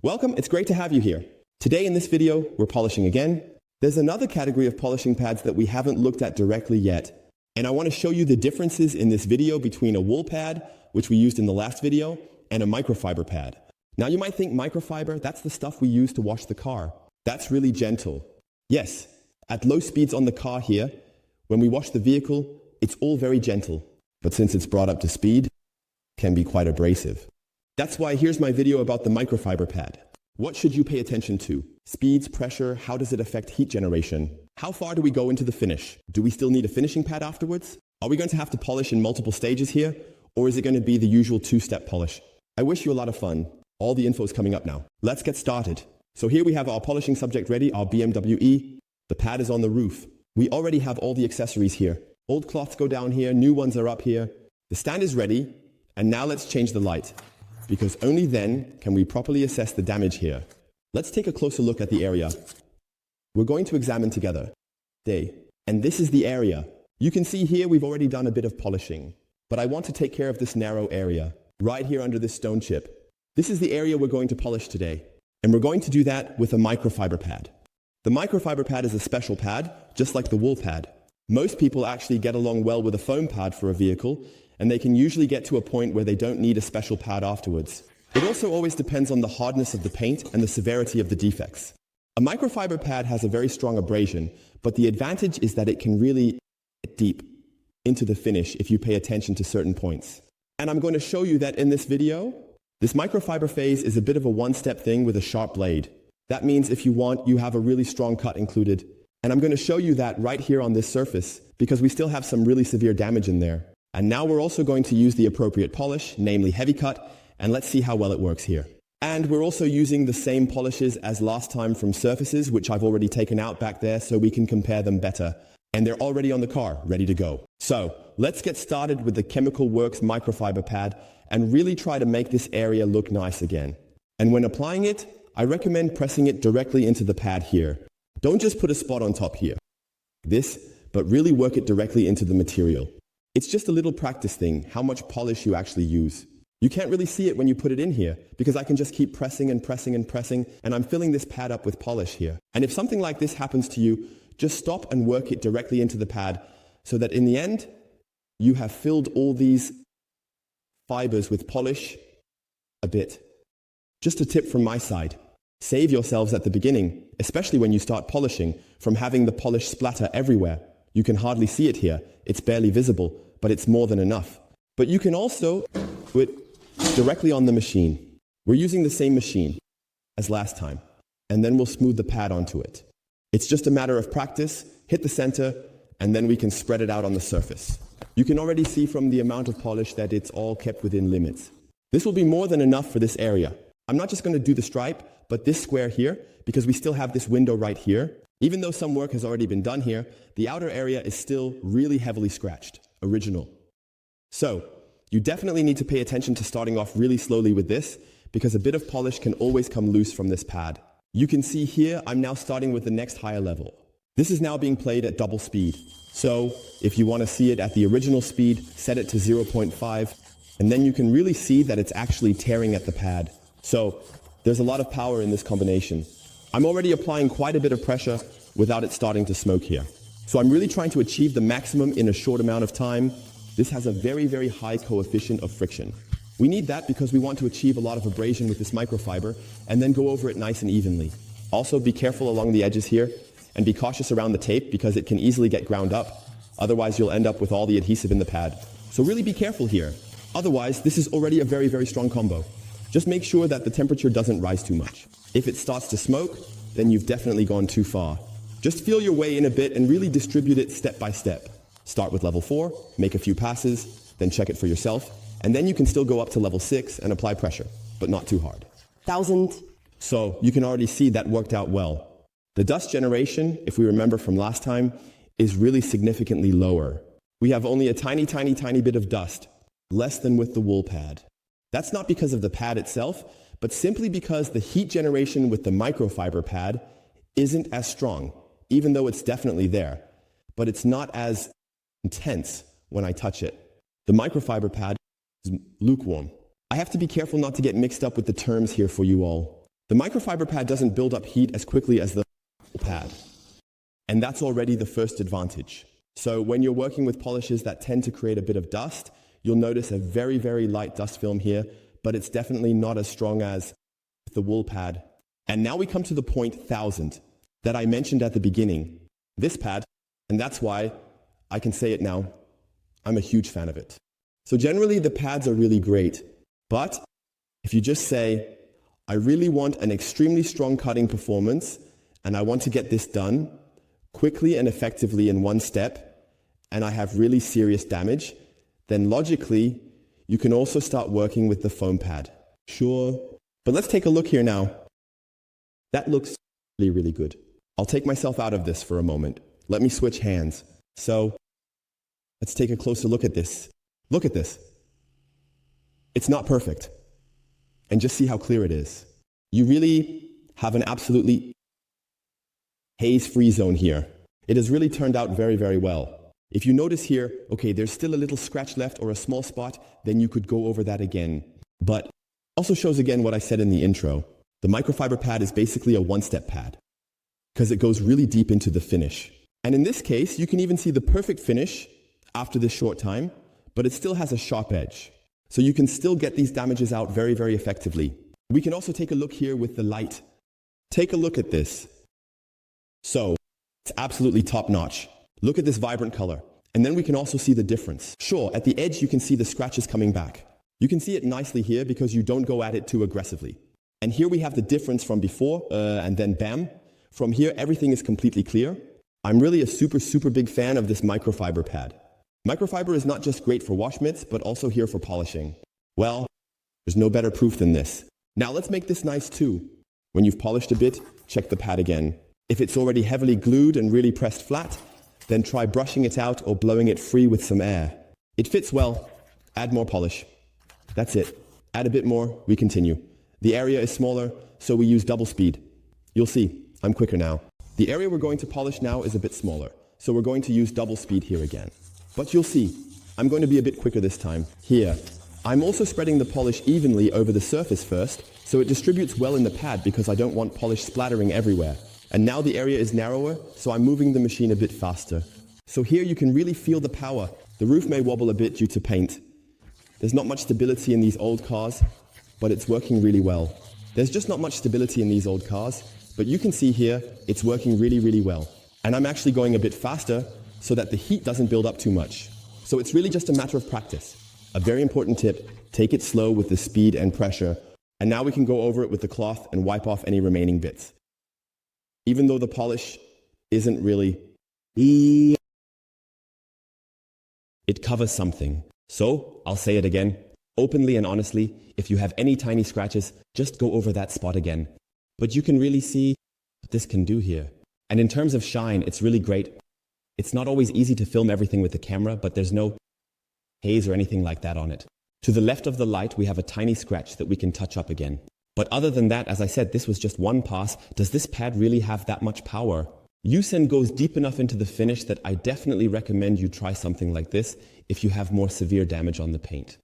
Welcome, it's great to have you here. Today in this video, we're polishing again. There's another category of polishing pads that we haven't looked at directly yet. And I want to show you the differences in this video between a wool pad, which we used in the last video, and a microfiber pad. Now you might think microfiber, that's the stuff we use to wash the car. That's really gentle. Yes, at low speeds on the car here, when we wash the vehicle, it's all very gentle. But since it's brought up to speed, it can be quite abrasive. That's why here's my video about the microfiber pad. What should you pay attention to? Speeds, pressure, how does it affect heat generation? How far do we go into the finish? Do we still need a finishing pad afterwards? Are we going to have to polish in multiple stages here? Or is it going to be the usual two-step polish? I wish you a lot of fun. All the info is coming up now. Let's get started. So here we have our polishing subject ready, our BMW E. The pad is on the roof. We already have all the accessories here. Old cloths go down here, new ones are up here. The stand is ready, and now let's change the light, because only then can we properly assess the damage here. Let's take a closer look at the area. We're going to examine together. And this is the area. You can see here we've already done a bit of polishing, but I want to take care of this narrow area, right here under this stone chip. This is the area we're going to polish today, and we're going to do that with a microfiber pad. The microfiber pad is a special pad, just like the wool pad. Most people actually get along well with a foam pad for a vehicle, and they can usually get to a point where they don't need a special pad afterwards. It also always depends on the hardness of the paint and the severity of the defects. A microfiber pad has a very strong abrasion, but the advantage is that it can really get deep into the finish if you pay attention to certain points. And I'm going to show you that in this video. This microfiber phase is a bit of a one-step thing with a sharp blade. That means if you want, you have a really strong cut included. And I'm going to show you that right here on this surface, because we still have some really severe damage in there. And now we're also going to use the appropriate polish, namely heavy cut, and let's see how well it works here. And we're also using the same polishes as last time from surfaces, which I've already taken out back there so we can compare them better. And they're already on the car, ready to go. So let's get started with the Chemicalworkz Microfiber pad and really try to make this area look nice again. And when applying it, I recommend pressing it directly into the pad here. Don't just put a spot on top here, but really work it directly into the material. It's just a little practice thing, how much polish you actually use. You can't really see it when you put it in here, because I can just keep pressing and pressing and pressing, and I'm filling this pad up with polish here. And if something like this happens to you, just stop and work it directly into the pad, so that in the end, you have filled all these fibers with polish a bit. Just a tip from my side. Save yourselves at the beginning, especially when you start polishing, from having the polish splatter everywhere. You can hardly see it here. It's barely visible, but it's more than enough. But you can also do it directly on the machine. We're using the same machine as last time, and then we'll smooth the pad onto it. It's just a matter of practice, hit the center, and then we can spread it out on the surface. You can already see from the amount of polish that it's all kept within limits. This will be more than enough for this area. I'm not just going to do the stripe, but this square here, because we still have this window right here. Even though some work has already been done here, the outer area is still really heavily scratched, original. So, you definitely need to pay attention to starting off really slowly with this, because a bit of polish can always come loose from this pad. You can see here, I'm now starting with the next higher level. This is now being played at double speed. So, if you want to see it at the original speed, set it to 0.5, and then you can really see that it's actually tearing at the pad. So, there's a lot of power in this combination. I'm already applying quite a bit of pressure without it starting to smoke here. So I'm really trying to achieve the maximum in a short amount of time. This has a very, very high coefficient of friction. We need that because we want to achieve a lot of abrasion with this microfiber and then go over it nice and evenly. Also be careful along the edges here and be cautious around the tape because it can easily get ground up. Otherwise you'll end up with all the adhesive in the pad. So really be careful here. Otherwise, this is already a very, very strong combo. Just make sure that the temperature doesn't rise too much. If it starts to smoke, then you've definitely gone too far. Just feel your way in a bit and really distribute it step by step. Start with level 4, make a few passes, then check it for yourself, and then you can still go up to level 6 and apply pressure, but not too hard. 1,000. So you can already see that worked out well. The dust generation, if we remember from last time, is really significantly lower. We have only a tiny, tiny, tiny bit of dust, less than with the wool pad. That's not because of the pad itself, but simply because the heat generation with the microfiber pad isn't as strong, even though it's definitely there. But it's not as intense when I touch it. The microfiber pad is lukewarm. I have to be careful not to get mixed up with the terms here for you all. The microfiber pad doesn't build up heat as quickly as the pad. And that's already the first advantage. So when you're working with polishes that tend to create a bit of dust, you'll notice a very, very light dust film here, but it's definitely not as strong as the wool pad. And now we come to the point 1000 that I mentioned at the beginning. This pad, and that's why I can say it now, I'm a huge fan of it. So generally the pads are really great, but if you just say, I really want an extremely strong cutting performance and I want to get this done quickly and effectively in one step, and I have really serious damage, then logically you can also start working with the foam pad. Sure, but let's take a look here now. That looks really, really good. I'll take myself out of this for a moment. Let me switch hands. So let's take a closer look at this. Look at this. It's not perfect. And just see how clear it is. You really have an absolutely haze-free zone here. It has really turned out very, very well. If you notice here, okay, there's still a little scratch left or a small spot, then you could go over that again. But also shows again what I said in the intro. The microfiber pad is basically a one-step pad because it goes really deep into the finish. And in this case, you can even see the perfect finish after this short time, but it still has a sharp edge. So you can still get these damages out very, very effectively. We can also take a look here with the light. Take a look at this. So it's absolutely top-notch. Look at this vibrant color. And then we can also see the difference. Sure, at the edge you can see the scratches coming back. You can see it nicely here because you don't go at it too aggressively. And here we have the difference from before and then bam. From here everything is completely clear. I'm really a super, super big fan of this microfiber pad. Microfiber is not just great for wash mitts, but also here for polishing. Well, there's no better proof than this. Now let's make this nice too. When you've polished a bit, check the pad again. If it's already heavily glued and really pressed flat, then try brushing it out or blowing it free with some air. It fits well. Add more polish. That's it. Add a bit more, we continue. The area is smaller, so we use double speed. You'll see, I'm quicker now. The area we're going to polish now is a bit smaller, so we're going to use double speed here again. But you'll see, I'm going to be a bit quicker this time. Here, I'm also spreading the polish evenly over the surface first, so it distributes well in the pad because I don't want polish splattering everywhere. And now the area is narrower, so I'm moving the machine a bit faster. So here you can really feel the power. The roof may wobble a bit due to paint. There's not much stability in these old cars, but it's working really well. There's just not much stability in these old cars, but you can see here, it's working really, really well. And I'm actually going a bit faster so that the heat doesn't build up too much. So it's really just a matter of practice. A very important tip, take it slow with the speed and pressure. And now we can go over it with the cloth and wipe off any remaining bits. Even though the polish isn't really, it covers something. So, I'll say it again, openly and honestly, if you have any tiny scratches, just go over that spot again. But you can really see what this can do here. And in terms of shine, it's really great. It's not always easy to film everything with the camera, but there's no haze or anything like that on it. To the left of the light, we have a tiny scratch that we can touch up again. But other than that, as I said, this was just one pass. Does this pad really have that much power? DOESN goes deep enough into the finish that I definitely recommend you try something like this if you have more severe damage on the paint.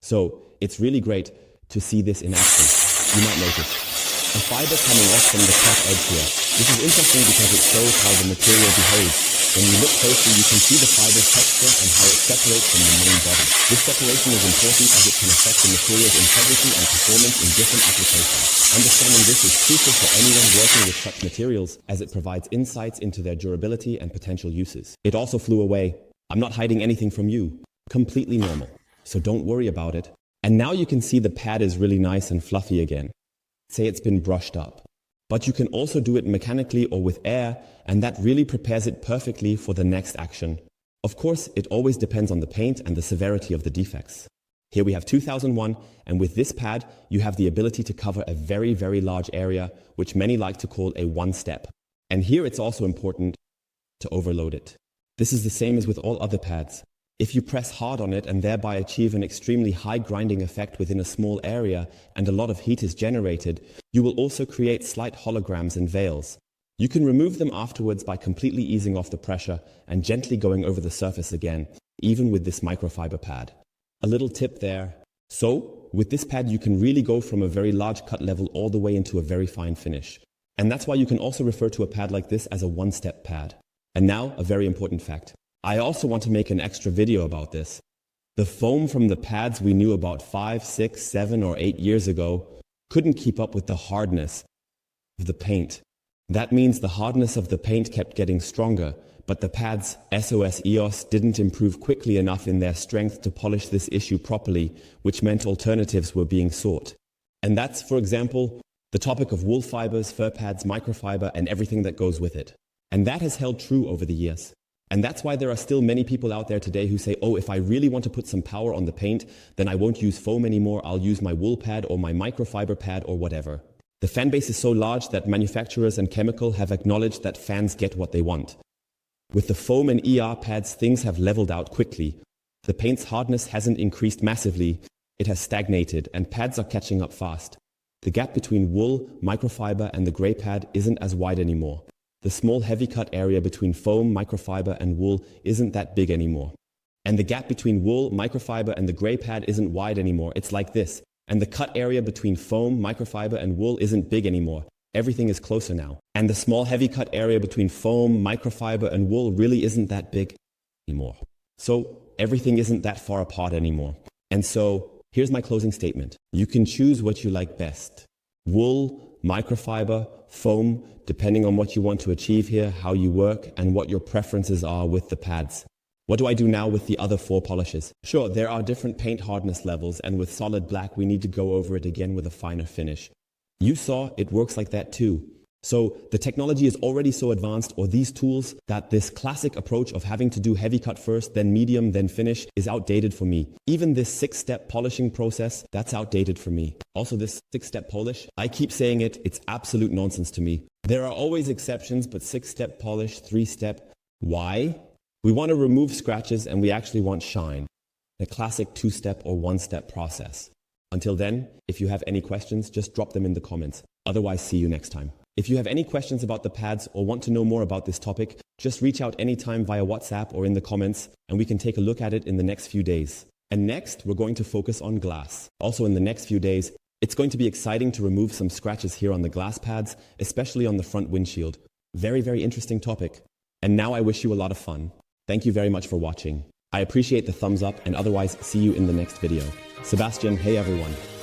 So it's really great to see this in action. You might notice a fiber coming off from the cut edge here. This is interesting because it shows how the material behaves. When you look closely, you can see the fiber's texture and how it separates from the main body. This separation is important as it can affect the material's integrity and performance in different applications. Understanding this is crucial for anyone working with such materials as it provides insights into their durability and potential uses. It also flew away. I'm not hiding anything from you. Completely normal. So don't worry about it. And now you can see the pad is really nice and fluffy again. Say it's been brushed up. But you can also do it mechanically or with air, and that really prepares it perfectly for the next action. Of course, it always depends on the paint and the severity of the defects. Here we have 2001, and with this pad, you have the ability to cover a very, very large area, which many like to call a one-step. And here it's also important to overload it. This is the same as with all other pads. If you press hard on it and thereby achieve an extremely high grinding effect within a small area and a lot of heat is generated, you will also create slight holograms and veils. You can remove them afterwards by completely easing off the pressure and gently going over the surface again, even with this microfiber pad. A little tip there, So, with this pad you can really go from a very large cut level all the way into a very fine finish. And that's why you can also refer to a pad like this as a one-step pad. And now, a very important fact. I also want to make an extra video about this. The foam from the pads we knew about 5, 6, 7 or 8 years ago couldn't keep up with the hardness of the paint. That means the hardness of the paint kept getting stronger, but the pads SOS EOS didn't improve quickly enough in their strength to polish this issue properly, which meant alternatives were being sought. And that's, for example, the topic of wool fibers, fur pads, microfiber, and everything that goes with it. And that has held true over the years. And that's why there are still many people out there today who say, oh, if I really want to put some power on the paint, then I won't use foam anymore, I'll use my wool pad or my microfiber pad or whatever. The fan base is so large that manufacturers and chemical have acknowledged that fans get what they want. With the foam and ER pads, things have leveled out quickly. The paint's hardness hasn't increased massively, it has stagnated, and pads are catching up fast. The gap between wool, microfiber, and the grey pad isn't as wide anymore. The small heavy cut area between foam, microfiber, and wool isn't that big anymore. And the gap between wool, microfiber, and the grey pad isn't wide anymore, it's like this. And the cut area between foam, microfiber, and wool isn't big anymore. Everything is closer now. And the small heavy cut area between foam, microfiber, and wool really isn't that big anymore. So everything isn't that far apart anymore. And so here's my closing statement. You can choose what you like best. Wool, microfiber, foam, depending on what you want to achieve here, how you work, and what your preferences are with the pads. What do I do now with the other 4 polishes? Sure, there are different paint hardness levels, and with solid black we need to go over it again with a finer finish. You saw it works like that too. So the technology is already so advanced, or these tools, that this classic approach of having to do heavy cut first, then medium, then finish is outdated for me. Even this 6-step polishing process, that's outdated for me. Also this 6-step polish, I keep saying it, it's absolute nonsense to me. There are always exceptions, but 6-step polish, 3-step, why? We want to remove scratches and we actually want shine. The classic 2-step or 1-step process. Until then, if you have any questions, just drop them in the comments. Otherwise, see you next time. If you have any questions about the pads or want to know more about this topic, just reach out anytime via WhatsApp or in the comments and we can take a look at it in the next few days. And next, we're going to focus on glass. Also in the next few days, it's going to be exciting to remove some scratches here on the glass pads, especially on the front windshield. Very, very interesting topic. And now I wish you a lot of fun. Thank you very much for watching. I appreciate the thumbs up and otherwise see you in the next video. Sebastian, hey everyone.